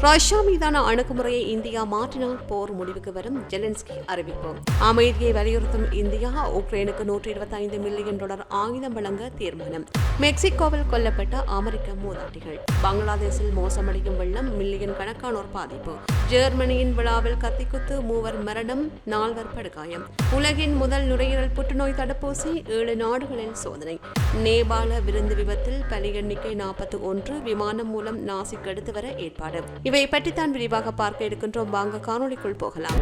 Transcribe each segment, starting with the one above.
Russia மீதான அணுகுமுறையை India மாற்றினால் போர் முடிவுக்கு வரும் ஜெலன்ஸ்கி அறிவிப்பு. அமைதியை வலியுறுத்தும் இந்தியா உக்ரைனுக்கு $125 மில்லியன் ஆயுதம் வழங்க தீர்மானம். மெக்சிகோவில் கொல்லப்பட்ட அமெரிக்க மூதாட்டிகள். பங்களாதேஷில் மோசமடையும் வெள்ளம், மில்லியன் கணக்கானோர் பாதிப்பு. ஜெர்மனியின் விழாவில் கத்திக்குத்து, 3 மரணம், 4 படுகாயம். உலகின் முதல் நுரையீரல் புற்றுநோய் தடுப்பூசி 7 நாடுகளில் சோதனை. நேபாள விருந்து விபத்தில் பலி எண்ணிக்கை 41, விமானம் மூலம் நாசிக் எடுத்து வர ஏற்பாடு. இவை பற்றித்தான் விரிவாக பார்க்க இருக்கின்றோம். வாங்க காணொளிக்குள் போகலாம்.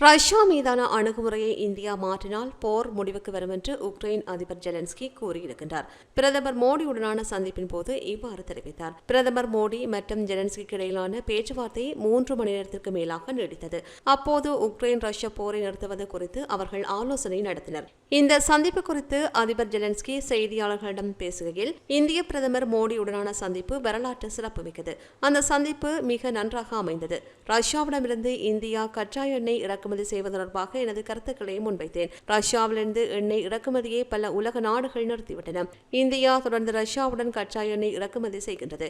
ரஷ்யா மீதான அணுகுமுறையை இந்தியா மாற்றினால் போர் முடிவுக்கு வரும் என்று உக்ரைன் அதிபர் ஜெலன்ஸ்கி கூறியிருக்கின்றார். பிரதமர் மோடியுடனான சந்திப்பின் போது இவ்வாறு தெரிவித்தார். பிரதமர் மோடி மற்றும் ஜெலன்ஸ்கிக்கு இடையிலான பேச்சுவார்த்தை 3 மணி நேரத்திற்கு மேலாக நீடித்தது. அப்போது உக்ரைன் ரஷ்யா போரை நிறுத்துவது குறித்து அவர்கள் ஆலோசனை நடத்தினர். இந்த சந்திப்பு குறித்து அதிபர் ஜெலன்ஸ்கி செய்தியாளர்களிடம் பேசுகையில், இந்திய பிரதமர் மோடியுடனான சந்திப்பு வரலாற்று சிறப்புமிக்கது. அந்த சந்திப்பு மிக நன்றாக அமைந்தது. ரஷ்யாவிடமிருந்து இந்தியா கச்சா எண்ணெய் இறக்குமதி செய்வது தொடர்பாக எனது கருத்துக்களை முன்வைத்தேன். ரஷ்யாவிலிருந்து எண்ணெய் இறக்குமதியை பல உலக நாடுகள் நிறுத்திவிட்டன. இந்தியா தொடர்ந்து ரஷ்யாவுடன் கச்சா எண்ணெய் இறக்குமதி செய்கின்றது.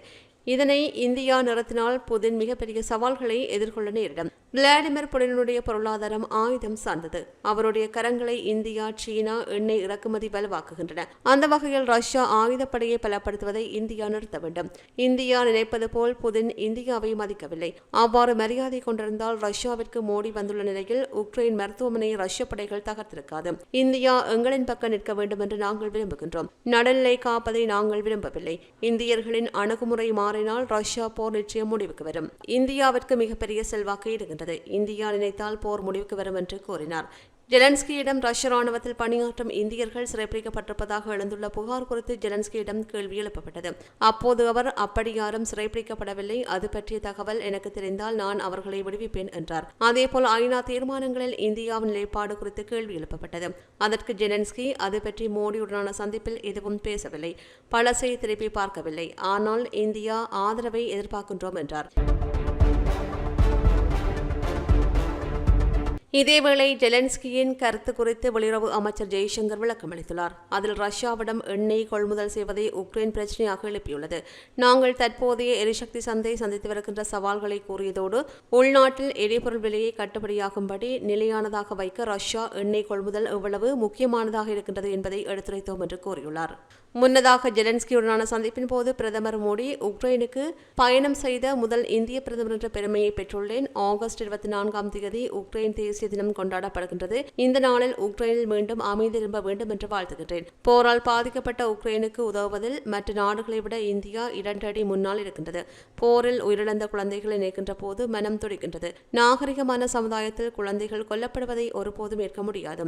இதனை இந்தியா நிறுத்தினால் புதின் மிகப்பெரிய சவால்களை எதிர்கொள்ள நேரிடும். விளாடிமிர் புடினுடைய பொருளாதாரம் ஆயுதம் சார்ந்தது. அவருடைய கரங்களை இந்தியா, சீனா எண்ணெய் இறக்குமதி வலுவாக்குகின்றன. அந்த வகையில் ரஷ்யா ஆயுதப்படையை பலப்படுத்துவதை இந்தியா நிறுத்த வேண்டும். இந்தியா நினைப்பது போல் புதின் இந்தியாவை மதிக்கவில்லை. அவ்வாறு மரியாதை கொண்டிருந்தால் ரஷ்யாவிற்கு மோடி வந்துள்ள நிலையில் உக்ரைன் மருத்துவமனையை ரஷ்ய படைகள் தகர்த்திருக்காது. இந்தியா எங்களின் பக்கம் நிற்க வேண்டும் என்று நாங்கள் விரும்புகின்றோம். நலனை காப்பதை நாங்கள் விரும்பவில்லை. இந்தியர்களின் அணுகுமுறை மாறினால் ரஷ்யா போர் நிச்சயம் முடிவுக்கு வரும். இந்தியாவிற்கு மிகப்பெரிய செல்வாக்கு இருக்கின்றது. இந்தியா நினைத்தால் போர் முடிவுக்கு வரும் என்று கூறினார். ஜெலன்ஸ்கியிடம் ரஷ்ய ராணுவத்தில் பணியாற்றும் இந்தியர்கள் சிறைப்பிடிக்கப்பட்டிருப்பதாக எழுந்துள்ள புகார் குறித்து ஜெலன்ஸ்கியிடம் கேள்வி எழுப்பப்பட்டது. அப்போது அவர், அப்படி யாரும் சிறைப்பிடிக்கப்படவில்லை, அது பற்றிய தகவல் எனக்கு தெரிந்தால் நான் அவர்களை விடுவிப்பேன் என்றார். அதேபோல் ஐநா தீர்மானங்களில் இந்தியாவின் நிலைப்பாடு குறித்து கேள்வி எழுப்பப்பட்டது. அதற்கு ஜெலன்ஸ்கி, அது பற்றி மோடியுடனான சந்திப்பில் எதுவும் பேசவில்லை, பழசை திருப்பி பார்க்கவில்லை, ஆனால் இந்தியா ஆதரவை எதிர்பார்க்கின்றோம் என்றார். இதேவேளை ஜெலன்ஸ்கியின் கருத்து குறித்து வெளியுறவு அமைச்சர் ஜெய்சங்கர் விளக்கம் அளித்துள்ளார். அதில் ரஷ்யாவிடம் எண்ணெய் கொள்முதல் செய்வதை உக்ரைன் பிரச்சினையாக எழுப்பியுள்ளது. நாங்கள் தற்போதைய எரிசக்தி சந்தை சந்தித்து வருகின்ற சவால்களை கூறியதோடு உள்நாட்டில் எரிபொருள் விலையை கட்டுப்படியாகும்படி நிலையானதாக வைக்க ரஷ்யா எண்ணெய் கொள்முதல் எவ்வளவு முக்கியமானதாக இருக்கின்றது என்பதை எடுத்துரைத்தோம் என்று கூறியுள்ளார். முன்னதாக ஜெலன்ஸ்கியுடனான சந்திப்பின் போது பிரதமர் மோடி, உக்ரைனுக்கு பயணம் செய்த முதல் இந்திய பிரதமர் என்ற பெருமையை பெற்றுள்ளேன். ஆகஸ்ட் 24ஆம் தேதி உக்ரைன் தேசிய தினம் கொண்டாடப்படுகின்றது. இந்த நாளில் உக்ரைனில் மீண்டும் அமைதி திரும்ப வேண்டும் என்று வாழ்த்துகின்றேன். போரால் பாதிக்கப்பட்ட உக்ரைனுக்கு உதவுவதில் மற்ற நாடுகளை விட இந்தியா 2 அடி முன்னால் இருக்கின்றது. போரில் உயிரிழந்த குழந்தைகளை நினைக்கின்ற போது மனம் துடிக்கின்றது. நாகரிகமான சமுதாயத்தில் குழந்தைகள் கொல்லப்படுவதை ஒருபோதும் ஏற்க முடியாது.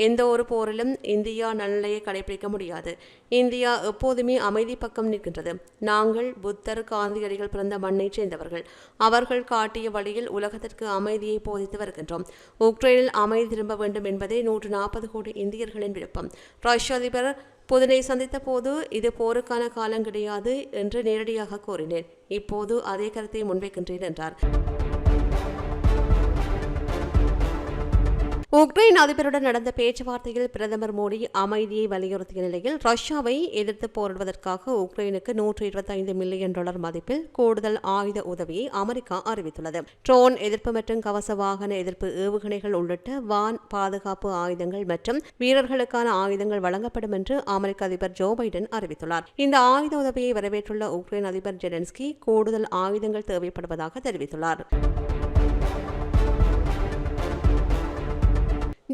எந்த ஒரு போரிலும் இந்தியா நலனையை கடைபிடிக்க முடியாது. இந்தியா எப்போதுமே அமைதி பக்கம் நிற்கின்றது. நாங்கள் புத்தர், காந்தியடிகள் பிறந்த மண்ணைச் சேர்ந்தவர்கள். அவர்கள் காட்டிய வழியில் உலகத்திற்கு அமைதியை போதித்து வருகின்றோம். உக்ரைனில் அமைதி திரும்ப வேண்டும் என்பதே 140 கோடி இந்தியர்களின் விருப்பம். ரஷ்ய அதிபர் புதினை சந்தித்த போது இது போருக்கான காலம் கிடையாது என்று நேரடியாக கூறினேன். இப்போது அதே கருத்தை முன்வைக்கின்றேன் என்றார். உக்ரைன் அதிபருடன் நடந்த பேச்சுவார்த்தையில் பிரதமர் மோடி அமைதியை வலியுறுத்திய நிலையில் ரஷ்யாவை எதிர்த்து போரிடுவதற்காக உக்ரைனுக்கு $125 மில்லியன் மதிப்பில் கூடுதல் ஆயுத உதவியை அமெரிக்கா அறிவித்துள்ளது. ட்ரோன் எதிர்ப்பு மற்றும் கவச வாகன எதிர்ப்பு ஏவுகணைகள் உள்ளிட்ட வான் பாதுகாப்பு ஆயுதங்கள் மற்றும் வீரர்களுக்கான ஆயுதங்கள் வழங்கப்படும் என்று அமெரிக்க அதிபர் ஜோ பைடன் அறிவித்துள்ளார். இந்த ஆயுத உதவியை வரவேற்றுள்ள உக்ரைன் அதிபர் ஜெலன்ஸ்கி கூடுதல் ஆயுதங்கள் தேவைப்படுவதாக தெரிவித்துள்ளார்.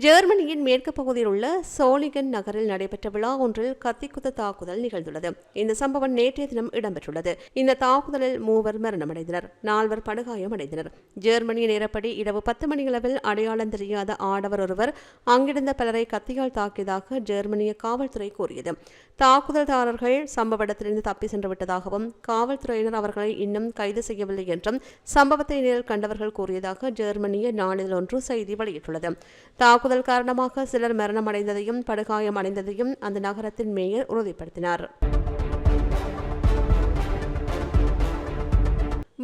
ஜெர்மனியின் மேற்கு பகுதியில் உள்ள சோலிகன் நகரில் நடைபெற்ற விழா ஒன்றில் கத்திக்குத்து தாக்குதல் நிகழ்ந்துள்ளது. இந்த சம்பவம் நேற்றைய தினம் இடம்பெற்றுள்ளது. இந்த தாக்குதலில் 3 மரணமடைந்தனர், 4 படுகாயமடைந்தனர். ஜெர்மனிய நேரப்படி இரவு 10 மணியளவில் அடையாளம் தெரியாத ஆடவர் ஒருவர் அங்கிருந்த பலரை கத்தியால் தாக்கியதாக ஜெர்மனிய காவல்துறை கூறியது. தாக்குதல்தாரர்கள் சம்பவ இடத்திலிருந்து தப்பி சென்று விட்டதாகவும் காவல்துறையினர் அவர்களை இன்னும் கைது செய்யவில்லை என்றும் சம்பவத்தை நேரில் கண்டவர்கள் கூறியதாக ஜெர்மனிய நாளிதழ் ஒன்று செய்தி வெளியிட்டுள்ளது. தாக்குதல் காரணமாக சிலர் மரணமடைந்ததையும் படுகாயமடைந்ததையும் அந்த நகரத்தின் மேயர் உறுதிப்படுத்தினார்.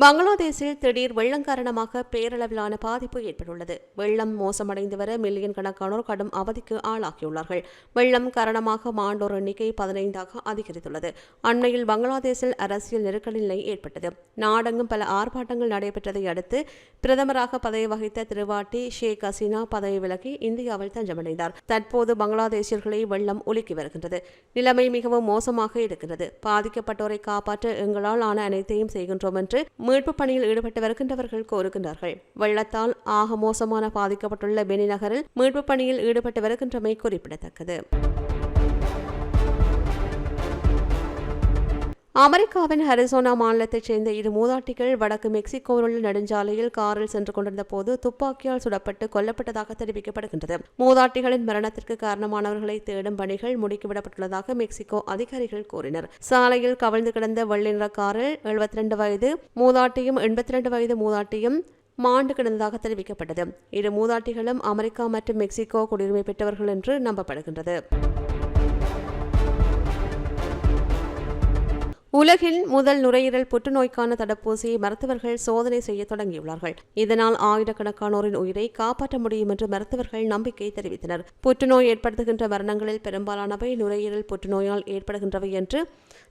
பங்களாதேஷில் திடீர் வெள்ளம் காரணமாக பேரளவிலான பாதிப்பு ஏற்பட்டுள்ளது. வெள்ளம் மோசமடைந்து வர மில்லியன் கணக்கானோர் கடும் அவதிக்கு ஆளாகியுள்ளார்கள். வெள்ளம் காரணமாக மாண்டோர் எண்ணிக்கை 15ஆக அதிகரித்துள்ளது. அண்மையில் பங்களாதேஷில் அரசியல் நெருக்கடி நிலை ஏற்பட்டது. நாடெங்கும் பல ஆர்ப்பாட்டங்கள் நடைபெற்றதை அடுத்து பிரதமராக பதவி வகித்த திருவாட்டி ஷேக் ஹசீனா பதவி விலகி இந்தியாவில் தஞ்சமடைந்தார். தற்போது பங்களாதேஷியர்களை வெள்ளம் உலுக்கி வருகின்றது. நிலைமை மிகவும் மோசமாக இருக்கிறது. பாதிக்கப்பட்டோரை காப்பாற்ற எங்களால் ஆன அனைத்தையும் செய்கின்றோம் என்று மீட்புப் பணியில் ஈடுபட்டு வருகின்றவர்கள் கோருகின்றார்கள். வெள்ளத்தால் ஆக மோசமான பாதிக்கப்பட்டுள்ள பெனி நகரில் மீட்புப் பணியில் ஈடுபட்டு வருகின்றமை குறிப்பிடத்தக்கது. அமெரிக்காவின் அரிசோனா மாநிலத்தைச் சேர்ந்த இரு மூதாட்டிகள் வடக்கு மெக்சிகோவில் உள்ள நெடுஞ்சாலையில் காரில் சென்று கொண்டிருந்த போது துப்பாக்கியால் சுடப்பட்டு கொல்லப்பட்டதாக தெரிவிக்கப்படுகின்றது. மூதாட்டிகளின் மரணத்திற்கு காரணமானவர்களை தேடும் பணிகள் முடுக்கிவிடப்பட்டுள்ளதாக மெக்சிகோ அதிகாரிகள் கூறினர். சாலையில் கவிழ்ந்து கிடந்த வெள்ளை நிற காரில் 72 வயது மூதாட்டியும் 82 வயது மூதாட்டியும் மாண்டு கிடந்ததாக தெரிவிக்கப்பட்டது. இரு மூதாட்டிகளும் அமெரிக்கா மற்றும் மெக்சிகோ குடியுரிமை பெற்றவர்கள் என்று நம்பப்படுகின்றது. உலகின் முதல் நுரையீரல் புற்றுநோய்க்கான தடுப்பூசியை மருத்துவர்கள் சோதனை செய்ய தொடங்கியுள்ளார்கள். இதனால் ஆயிரக்கணக்கானோரின் உயிரை காப்பாற்ற முடியும் என்று மருத்துவர்கள் நம்பிக்கை தெரிவித்தனர். புற்றுநோய் ஏற்படுத்துகின்ற மரணங்களில் பெரும்பாலானவை நுரையீரல் புற்றுநோயால் ஏற்படுகின்றவை என்று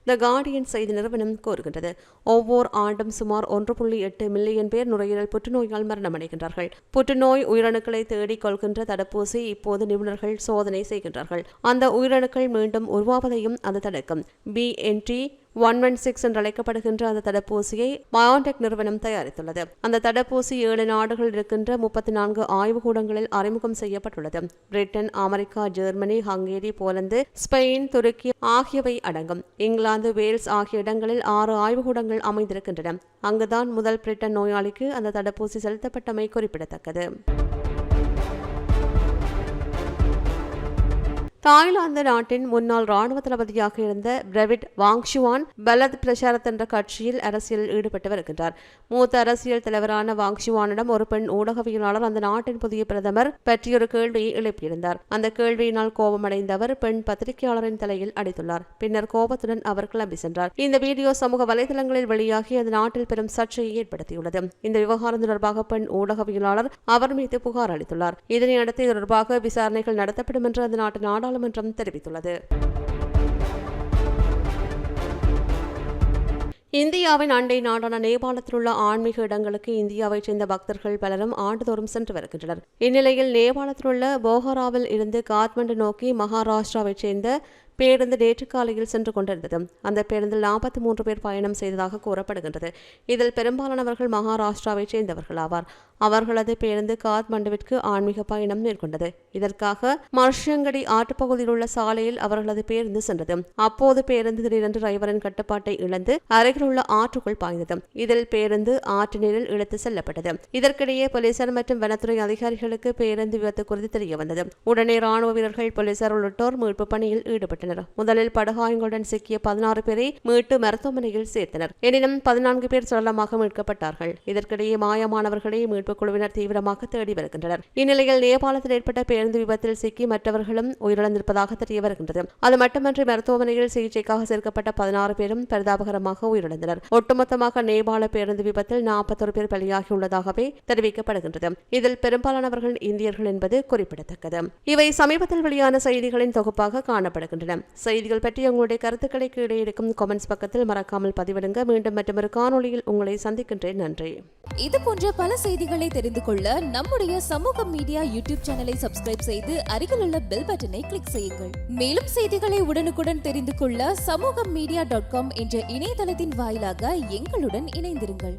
த கார்டியன் செய்தி நிறுவனம் கூறுகின்றது. ஒவ்வொரு ஆண்டும் சுமார் 1.8 மில்லியன் பேர் நுரையீரல் புற்றுநோயால் மரணமடைகின்றார்கள். புற்றுநோய் உயிரணுக்களை தேடிக் கொள்கின்ற தடுப்பூசி இப்போது நிபுணர்கள் சோதனை செய்கின்றார்கள். அந்த உயிரணுக்கள் மீண்டும் உருவாவதையும் அது தடுக்கும். BNT116 என்று அழைக்கப்படுகின்ற அந்த தடுப்பூசியை பயோடெக் நிறுவனம் தயாரித்துள்ளது. அந்த தடுப்பூசி 7 நாடுகள் இருக்கின்ற 34 ஆய்வுக்கூடங்களில் அறிமுகம் செய்யப்பட்டுள்ளது. Britain, America, Germany, Hungary, Poland, Spain, துருக்கி ஆகியவை அடங்கும். இங்கிலாந்து, வேல்ஸ் ஆகிய இடங்களில் 6 ஆய்வுக்கூடங்கள் அமைந்திருக்கின்றன. அங்குதான் முதல் பிரிட்டன் நோயாளிக்கு அந்த தடுப்பூசி செலுத்தப்பட்டமை குறிப்பிடத்தக்கது. தாய்லாந்து நாட்டின் முன்னாள் ராணுவ தளபதியாக இருந்த பிரவிட் வாங்ஷுவான் பலத் பிரசாரத் என்ற கட்சியில் அரசியலில் ஈடுபட்டு வருகின்றார். மூத்த அரசியல் தலைவரான வாங்ஷுவானிடம் ஒரு பெண் ஊடகவியலாளர் அந்த நாட்டின் புதிய பிரதமர் பற்றியொரு கேள்வியை எழுப்பியிருந்தார். அந்த கேள்வியினால் கோபமடைந்த அவர் பெண் பத்திரிகையாளரின் தலையில் அடித்துள்ளார். பின்னர் கோபத்துடன் அவர் கிளம்பி சென்றார். இந்த வீடியோ சமூக வலைதளங்களில் வெளியாகி அந்த நாட்டில் பெரும் சர்ச்சையை ஏற்படுத்தியுள்ளது. இந்த விவகாரம் தொடர்பாக பெண் ஊடகவியலாளர் அவர் மீது புகார் அளித்துள்ளார். இதனையடுத்து இது தொடர்பாக விசாரணைகள் நடத்தப்படும் என்று அந்த நாட்டு நாடாளுமன்றம் தெரிவித்துள்ளது. இந்தியாவின் அண்டை நாடான நேபாளத்தில் உள்ள ஆன்மீக இடங்களுக்கு இந்தியாவைச் சேர்ந்த பக்தர்கள் பலரும் ஆண்டுதோறும் சென்று வருகின்றனர். இந்நிலையில் நேபாளத்தில் உள்ள போகராவில் இருந்து காத்மண்டு நோக்கி மகாராஷ்டிராவைச் சேர்ந்த பேருந்து நேற்று காலையில் சென்று கொண்டிருந்தது. அந்த பேருந்தில் 43 பேர் பயணம் செய்ததாக கூறப்படுகின்றது. இதில் பெரும்பாலானவர்கள் மகாராஷ்டிராவைச் சேர்ந்தவர்கள் ஆவார். அவர்களது பேருந்து காத்மண்டுவிற்கு ஆன்மீக பயணம் மேற்கொண்டது. இதற்காக மர்ஷங்கடி ஆற்றுப்பகுதியில் உள்ள சாலையில் அவர்களது பேருந்து சென்றது. அப்போது பேருந்து திடீரென்று டிரைவரின் கட்டுப்பாட்டை இழந்து அருகில் உள்ள ஆற்றுக்குள் பாய்ந்தது. இதில் பேருந்து ஆற்று நீரில் இழுத்து செல்லப்பட்டது. இதற்கிடையே போலீசார் மற்றும் வனத்துறை அதிகாரிகளுக்கு பேருந்து விபத்து குறித்து தெரிய வந்தது. உடனே ராணுவ வீரர்கள், போலீசார் உள்ளிட்டோர் மீட்பு பணியில் ஈடுபட்டனர். முதலில் படுகாயங்களுடன் சிக்கிய 16 பேரை மீட்டு மருத்துவமனையில் சேர்த்தனர். எனினும் 14 பேர் சடலமாக மீட்கப்பட்டார்கள். இதற்கிடையே மாயமானவர்களை மீட்புக் குழுவினர் தீவிரமாக தேடி வருகின்றனர். இந்நிலையில் நேபாளத்தில் ஏற்பட்ட பேருந்து விபத்தில் சிக்கி மற்றவர்களும் உயிரிழந்திருப்பதாக தெரிய வருகின்றது. அது மட்டுமன்றி மருத்துவமனையில் சிகிச்சைக்காக சேர்க்கப்பட்ட 16 பேரும் பரிதாபகரமாக உயிரிழந்தனர். ஒட்டுமொத்தமாக நேபாள பேருந்து விபத்தில் 41 பேர் பலியாகியுள்ளதாகவே தெரிவிக்கப்படுகின்றது. இதில் பெரும்பாலானவர்கள் இந்தியர்கள் என்பது குறிப்பிடத்தக்கது. இவை சமீபத்தில் வெளியான செய்திகளின் தொகுப்பாக காணப்படுகின்றன. செய்திகள் பற்றி உங்களுடைய கருத்துக்களை கீழே இருக்கும் கமெண்ட்ஸ் பக்கத்தில் மறக்காமல் பதிவிடுங்க. மீண்டும் மற்றொரு காணொளியில் உங்களை சந்திக்கின்றேன். நன்றி. இது போன்ற பல செய்திகளை தெரிந்து கொள்ள நம்முடைய சமூக மீடியா யூடியூப் சேனலை சப்ஸ்கிரைப் செய்து அருகிலுள்ள பெல் பட்டனை கிளிக் செய்யுங்கள். மேலும் செய்திகளை உடனுக்குடன் தெரிந்து கொள்ள சமூகமீடியா.com என்ற இணையதளத்தின் வாயிலாக எங்களுடன் இணைந்திருங்கள்.